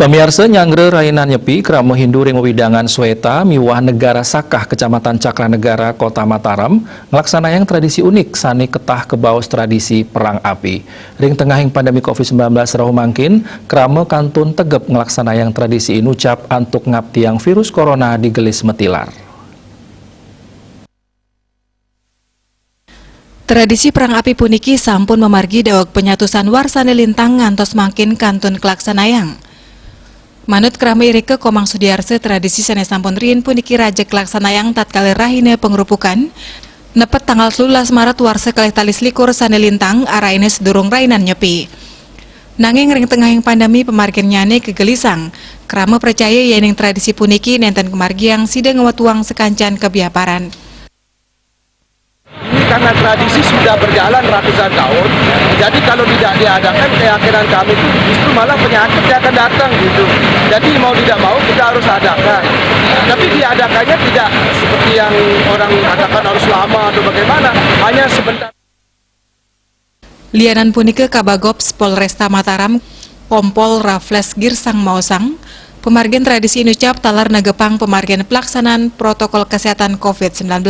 Pemirsa Nyangre Rainan Nyepi Kramo Hindu Ring Widangan Sweta Miwah Negara Sakah Kecamatan Cakranegara Kota Mataram ngelaksanakan tradisi unik sani ketah kebaos tradisi perang api. Ring tengahing pandemi COVID-19 rahu mangkin Kramo Kantun tegep ngelaksanakan tradisi inucap antuk ngaptiang virus corona di gelis metilar. Tradisi perang api puniki sampun memargi dawag penyatusan warsane lintang ngantos mangkin kantun kelaksanayang. Manut Kramo Irike Komang Sudiarse tradisi sanes sampun rien puniki raja kelaksanayang tatkala rahine pengrupukan nepet tanggal 13 Maret warsa kalih talis likur sane lintang araine sedurung Rainan Nyepi. Nanging ring tengahing pandemi pemargian nyane kegelisang, Kramo percaya yening tradisi puniki nenten kemargiang sida ngewatuang sekancan kebiaparan. Karena tradisi sudah berjalan ratusan tahun, jadi kalau tidak diadakan keyakinan kami itu justru malah penyakit yang akan datang gitu. Jadi mau tidak mau kita harus adakan. Tapi diadakannya tidak seperti yang orang katakan harus lama atau bagaimana, hanya sebentar. Lianan punike Kabagops Polresta Mataram Kompol Raffles Girsang Mausang pemargian tradisi inucap talar nagepang pemargian pelaksanaan protokol kesehatan COVID-19.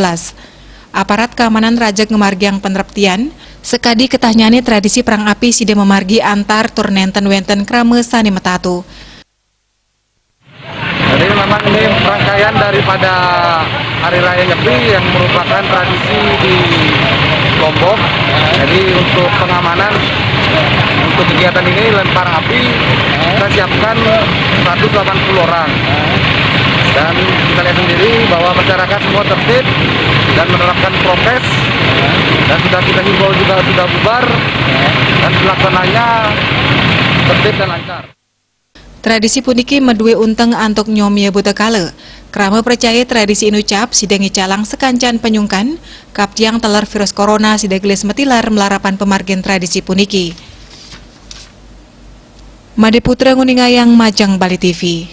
Aparat keamanan Raja ngemargiang peneraptian, sekadi ketahnyane tradisi perang api sida memargi antar turnenten wenten krame sani metatu. Jadi memang ini rangkaian daripada Hari Raya Nyepi yang merupakan tradisi di Lombok. Jadi untuk pengamanan untuk kegiatan ini lempar api kita siapkan 180 orang. Dan kita lihat sendiri bahwa masyarakat semua tertib dan menerapkan prokes, dan sudah kita himbau juga sudah bubar, dan pelaksananya tertib dan lancar. Tradisi puniki medue unteng antuk nyomia butekale. Kramo percaya tradisi inucap sidangi calang sekancan penyungkan, kaptiang telar virus corona sida gelis metilar melarapan pemargian tradisi puniki. Made Putra Nguningayang Majang Bali TV.